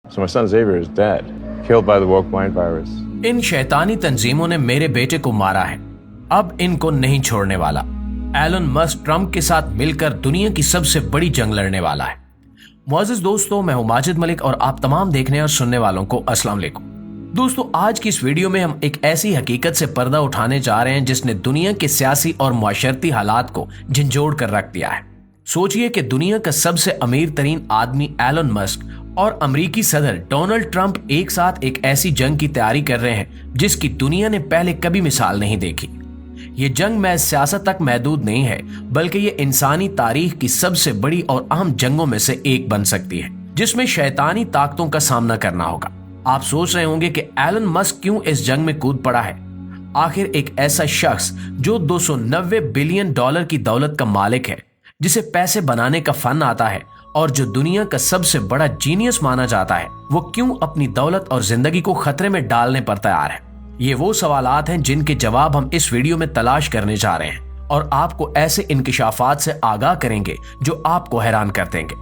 So my son Xavier is dead, killed by the woke mind virus. इन शैतानी तंजीमों ने मेरे बेटे को मारा है, अब इनको नहीं छोड़ने वाला। एलन मस्क ट्रंप के साथ मिलकर दुनिया की सबसे बड़ी जंग लड़ने वाला है। मुअज़्ज़िज़ दोस्तों, मैं हूं माजिद मलिक और आप तमाम देखने और सुनने वालों को अस्सलाम वालेकुम। दोस्तों, आज की इस वीडियो में हम एक ऐसी हकीकत से पर्दा उठाने जा रहे हैं जिसने दुनिया के सियासी और मुआशरती हालात को झंझोड़ कर रख दिया है। सोचिए कि दुनिया का सबसे अमीर तरीन आदमी एलन मस्क और अमेरिकी सदर डोनाल्ड ट्रंप एक साथ एक ऐसी जंग की तैयारी कर रहे हैं जिसकी दुनिया ने पहले कभी मिसाल नहीं देखी। ये जंग महज सियासत तक महदूद नहीं है, बल्कि ये इंसानी तारीख की सबसे बड़ी और अहम जंगों में से एक बन सकती है, जिसमें शैतानी ताकतों का सामना करना होगा। आप सोच रहे होंगे कि एलन मस्क क्यों इस जंग में कूद पड़ा है। आखिर एक ऐसा शख्स जो 290 बिलियन डॉलर की दौलत का मालिक है, जिसे पैसे बनाने का फन आता है और जो दुनिया का सबसे बड़ा जीनियस माना जाता है, वो क्यों अपनी दौलत और जिंदगी को खतरे में डालने पर तैयार है। ये वो सवालात हैं जिनके जवाब हम इस वीडियो में तलाश करने जा रहे हैं और आपको ऐसे इंकिशाफात से आगाह करेंगे जो आपको हैरान कर देंगे।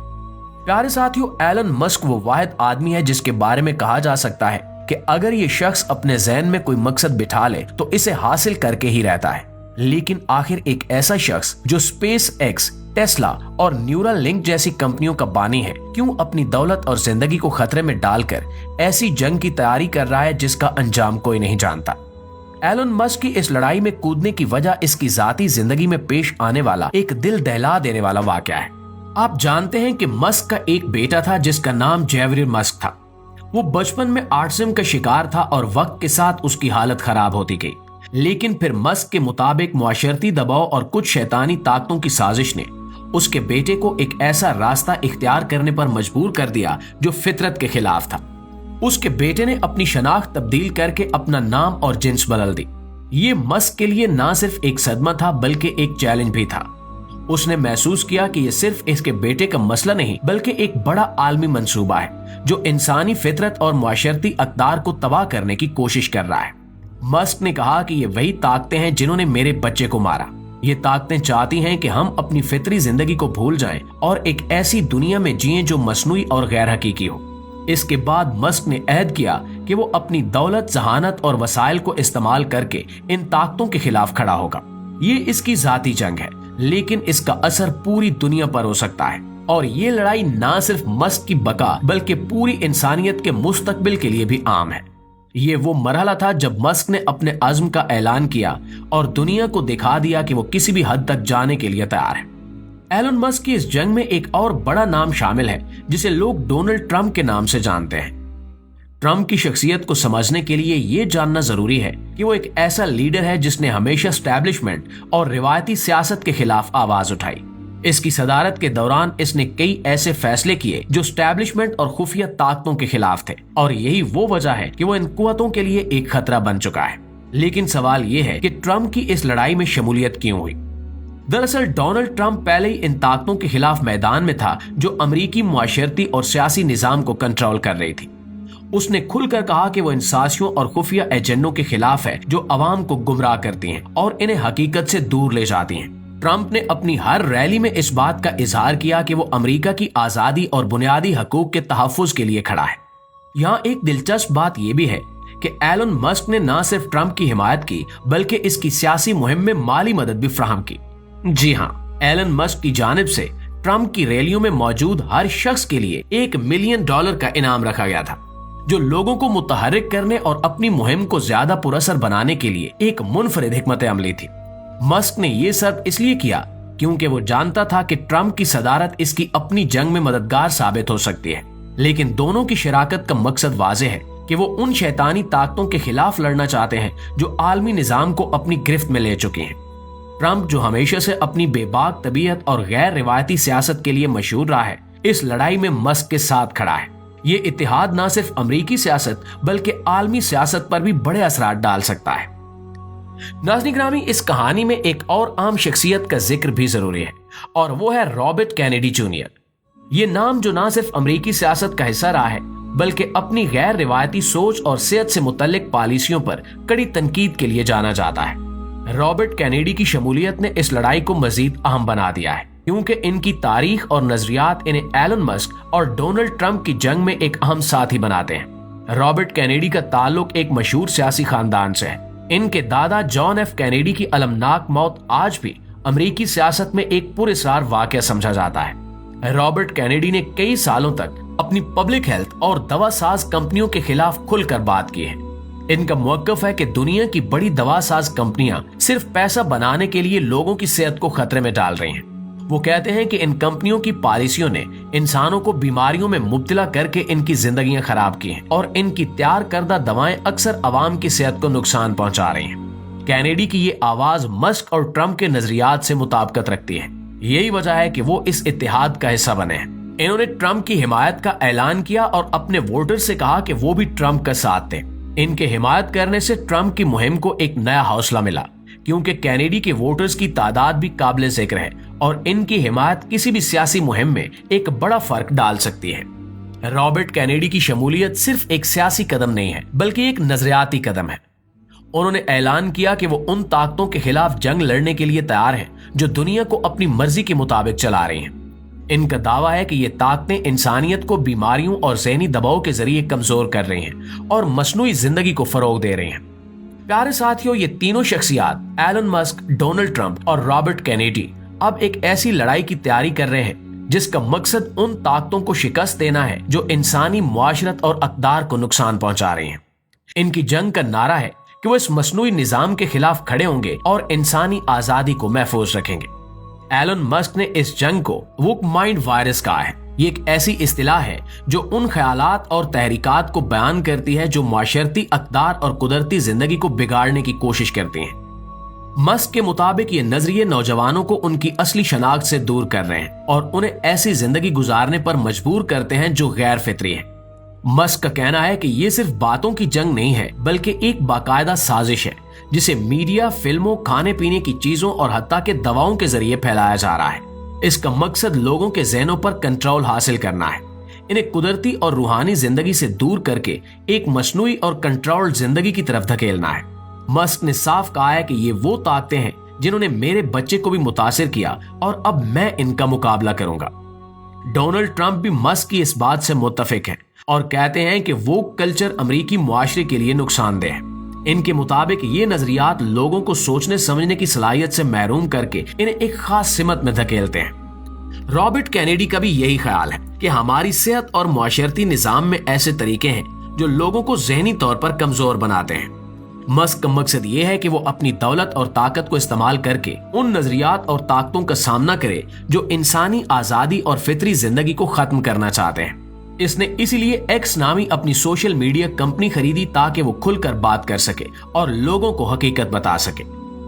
प्यारे साथियों, एलन मस्क वो वाहिद आदमी है जिसके बारे में कहा जा सकता है कि अगर ये शख्स अपने ज़हन में कोई मकसद बिठा ले तो इसे हासिल करके ही रहता है। लेकिन आखिर एक ऐसा शख्स जो स्पेस एक्स, टेस्ला और न्यूरल लिंक जैसी कंपनियों का बानी है, क्यों अपनी दौलत और जिंदगी को खतरे में डालकर ऐसी जंग की तैयारी कर रहा है जिसका अंजाम कोई नहीं जानता। एलन मस्क की इस लड़ाई में कूदने की वजह इसकी जाती जिंदगी में पेश आने वाला एक दिल दहला देने वाला वाकया है। आप जानते हैं कि मस्क का एक बेटा था जिसका नाम जेवियर मस्क था। वो बचपन में ऑटिज्म का शिकार था और वक्त के साथ उसकी हालत खराब होती गई। लेकिन फिर मस्क के मुताबिक मुआशरती दबाव और कुछ शैतानी ताकतों की साजिश ने उसके बेटे को एक ऐसा रास्ता इख्तियार करने पर मजबूर कर दिया जो फितरत के खिलाफ था। उसके बेटे ने अपनी शनाख्त तब्दील करके अपना नाम और जिन्स बदल दी। ये मस्क के लिए ना सिर्फ एक सदमा था बल्कि एक चैलेंज भी था। उसने महसूस किया कि यह सिर्फ इसके बेटे का मसला नहीं बल्कि एक बड़ा आलमी मंसूबा है जो इंसानी फितरत और मुआशरती अक़दार को तबाह करने की कोशिश कर रहा है। मस्क ने कहा कि ये वही ताकतें हैं जिन्होंने मेरे बच्चे को मारा। ये ताकतें चाहती हैं कि हम अपनी फितरी जिंदगी को भूल जाएं और एक ऐसी दुनिया में जिएं जो मसनूई और गैर हकीकी हो। इसके बाद मस्क ने अहद किया कि वो अपनी दौलत, जहानत और वसाइल को इस्तेमाल करके इन ताकतों के खिलाफ खड़ा होगा। ये इसकी जाती जंग है, लेकिन इसका असर पूरी दुनिया पर हो सकता है और ये लड़ाई ना सिर्फ मस्क की बका बल्कि पूरी इंसानियत के मुस्तकबिल के लिए भी आम है। ये वो मरहला था जब मस्क ने अपने अज़्म का ऐलान किया और दुनिया को दिखा दिया कि वो किसी भी हद तक जाने के लिए तैयार है। एलन मस्क की इस जंग में एक और बड़ा नाम शामिल है जिसे लोग डोनाल्ड ट्रंप के नाम से जानते हैं। ट्रंप की शख्सियत को समझने के लिए ये जानना जरूरी है कि वो एक ऐसा लीडर है जिसने हमेशा एस्टैब्लिशमेंट और रिवायती सियासत के खिलाफ आवाज उठाई। इसकी सदारत के दौरान इसने कई ऐसे फैसले किए जो एस्टैब्लिशमेंट और खुफिया ताकतों के खिलाफ थे और यही वो वजह है कि वो इन कुव्वतों के लिए एक खतरा बन चुका है। लेकिन सवाल ये है कि ट्रंप की इस लड़ाई में शमूलियत क्यों हुई। दरअसल डोनाल्ड ट्रंप पहले ही इन ताकतों के खिलाफ मैदान में था जो अमेरिकी मुआशरती और सियासी निजाम को कंट्रोल कर रही थी। उसने खुलकर कहा कि वो इन साजिशों और खुफिया एजेंडों के खिलाफ है जो अवाम को गुमराह करती हैं और इन्हें हकीकत से दूर ले जाती हैं। ट्रंप ने अपनी हर रैली में इस बात का इजहार किया कि वो अमेरिका की आजादी और बुनियादी हकूक के तहफ्फुज के लिए खड़ा है। यहाँ एक दिलचस्प बात यह भी है कि एलन मस्क ने न सिर्फ ट्रंप की हिमायत की बल्कि इसकी सियासी मुहिम में माली मदद भी फराहम की। जी हाँ, एलन मस्क की जानिब से ट्रंप की रैलियों में मौजूद हर शख्स के लिए $1 मिलियन का इनाम रखा गया था, जो लोगों को मुतहर्रिक करने और अपनी मुहिम को ज्यादा पुरअसर बनाने के लिए एक मुनफरिद हिकमत अमली थी। मस्क ने यह सब इसलिए किया क्योंकि वो जानता था कि ट्रंप की सदारत इसकी अपनी जंग में मददगार साबित हो सकती है। लेकिन दोनों की शराकत का मकसद वाज़ेह है कि वो उन शैतानी ताकतों के खिलाफ लड़ना चाहते हैं जो आलमी निजाम को अपनी गिरफ्त में ले चुके हैं। ट्रंप, जो हमेशा से अपनी बेबाक तबीयत और गैर रिवायती सियासत के लिए मशहूर रहा है, इस लड़ाई में मस्क के साथ खड़ा है। ये इत्तेहाद न सिर्फ अमेरिकी सियासत बल्कि आलमी सियासत पर भी बड़े असरात डाल सकता है। नाज़रीन ग्रामी, इस कहानी में एक और आम शख्सियत का जिक्र भी जरूरी है और वो है रॉबर्ट कैनेडी जूनियर। ये नाम जो ना सिर्फ अमेरिकी सियासत का हिस्सा रहा है बल्कि अपनी गैर रिवायती सोच और सेहत से मुतल्लिक पॉलिसियों पर कड़ी तनकीद के लिए जाना जाता है। रॉबर्ट कैनेडी की शमूलियत ने इस लड़ाई को मजीद अहम बना दिया है। क्योंकि इनकी तारीख और नजरियात इन्हें एलन मस्क और डोनाल्ड ट्रंप की जंग में एक अहम साथी बनाते हैं। रॉबर्ट कैनेडी का ताल्लुक एक मशहूर सियासी खानदान से है। इनके दादा जॉन एफ कैनेडी की अलमनाक मौत आज भी अमेरिकी सियासत में एक पुरअसरार वाकया समझा जाता है। रॉबर्ट कैनेडी ने कई सालों तक अपनी पब्लिक हेल्थ और दवासाज कंपनियों के खिलाफ खुलकर बात की है। इनका मौक़िफ़ है कि दुनिया की बड़ी दवासाज कंपनियां सिर्फ पैसा बनाने के लिए लोगों की सेहत को खतरे में डाल रही हैं। वो कहते हैं कि इन कंपनियों की पॉलिसियों ने इंसानों को बीमारियों में मुब्तला करके इनकी जिंदगियां खराब की हैं और इनकी तैयार करदा दवाएं अक्सर आवाम की सेहत को नुकसान पहुंचा रही हैं। कैनेडी की ये आवाज मस्क और ट्रंप के नजरियात से मुताबिकत रखती है। यही वजह है कि वो इस इत्तेहाद का हिस्सा बने हैं। इन्होंने ट्रंप की हिमायत का ऐलान किया और अपने वोटर से कहा कि वो भी ट्रंप का साथ दें। इनके हिमायत करने से ट्रंप की मुहिम को एक नया हौसला मिला, क्योंकि कैनेडी के वोटर्स की तादाद भी काबिल जिक्र है और इनकी हिमायत किसी भी सियासी मुहिम में एक बड़ा फर्क डाल सकती है। रॉबर्ट कैनेडी की शमूलियत सिर्फ एक सियासी कदम नहीं है, बल्कि एक नजरियाती कदम है। उन्होंने ऐलान किया कि वो उन ताकतों के खिलाफ जंग लड़ने के लिए तैयार हैं जो दुनिया को अपनी मर्जी के मुताबिक चला रही हैं। इनका दावा है कि ये ताकतें इंसानियत को बीमारियों और ज़हनी दबाव के जरिए कमजोर कर रही हैं और मसनूई जिंदगी को फरोग दे रही हैं। प्यारे साथियों, ये तीनों शख्सियात एलन मस्क, डोनाल्ड ट्रंप और रॉबर्ट कैनेडी अब एक ऐसी लड़ाई की तैयारी कर रहे हैं जिसका मकसद उन ताकतों को शिकस्त देना है जो इंसानी मुआशरत और अक़दार को नुकसान पहुंचा रही हैं। इनकी जंग का नारा है कि वो इस मसनूई निजाम के खिलाफ खड़े होंगे और इंसानी आजादी को महफूज रखेंगे। एलन मस्क ने इस जंग को वोक माइंड वायरस कहा है। ये एक ऐसी इस्तिलाह है जो उन ख्यालात और तहरीकात को बयान करती है जो माशरती अक़दार और कुदरती जिंदगी को बिगाड़ने की कोशिश करती हैं। मस्क के मुताबिक ये नजरिए नौजवानों को उनकी असली शनाख्त से दूर कर रहे हैं और उन्हें ऐसी जिंदगी गुजारने पर मजबूर करते हैं जो गैर फितरी है। मस्क का कहना है कि ये सिर्फ बातों की जंग नहीं है, बल्कि एक बाकायदा साजिश है जिसे मीडिया, फिल्मों, खाने पीने की चीजों और हत्ता के दवाओं के जरिए फैलाया जा रहा है। इसका मकसद लोगों के ज़हनों पर कंट्रोल हासिल करना है, इन्हें कुदरती और रूहानी जिंदगी से दूर करके एक मसनूई और कंट्रोल्ड जिंदगी की तरफ धकेलना है। मस्क ने साफ कहा है कि ये वो ताकतें हैं जिन्होंने मेरे बच्चे को भी मुतासिर किया और अब मैं इनका मुकाबला करूंगा। डोनाल्ड ट्रंप भी मस्क की इस बात से मुत्तफिक हैं और कहते हैं कि वो कल्चर अमेरिकी मुआशरे के लिए नुकसानदेह है। इनके मुताबिक ये नजरियात लोगों को सोचने समझने की सलाहियत से महरूम करके इन्हें एक खास सिमत में धकेलते हैं। रॉबर्ट कैनेडी का भी यही ख्याल है कि हमारी सेहत और मुआशरती निजाम में ऐसे तरीके हैं जो लोगों को ज़हनी तौर पर कमजोर बनाते हैं। मस्क का मकसद ये है कि वो अपनी दौलत और ताकत को इस्तेमाल करके उन नजरियात और ताकतों का सामना करे जो इंसानी आज़ादी और फितरी जिंदगी को खत्म करना चाहते हैं। इसने इसीलिए एक्स नामी अपनी सोशल मीडिया कंपनी खरीदी ताकि वो खुलकर बात कर सके और लोगों को हकीकत बता सके।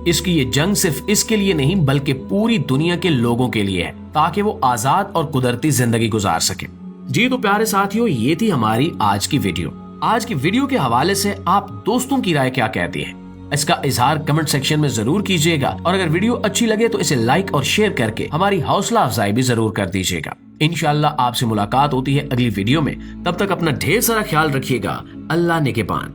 इसकी ये जंग सिर्फ इसके लिए नहीं बल्कि पूरी दुनिया के लोगों के लिए है ताकि वो आजाद और कुदरती जिंदगी गुजार सके। जी तो प्यारे साथियों, ये थी हमारी आज की वीडियो। आज की वीडियो के हवाले से आप दोस्तों की राय क्या कहती है, इसका इजहार कमेंट सेक्शन में जरूर कीजिएगा और अगर वीडियो अच्छी लगे तो इसे लाइक और शेयर करके हमारी हौसला अफजाई भी जरूर कर दीजिएगा। इंशाअल्लाह आपसे मुलाकात होती है अगली वीडियो में। तब तक अपना ढेर सारा ख्याल रखिएगा। अल्लाह निगहबान।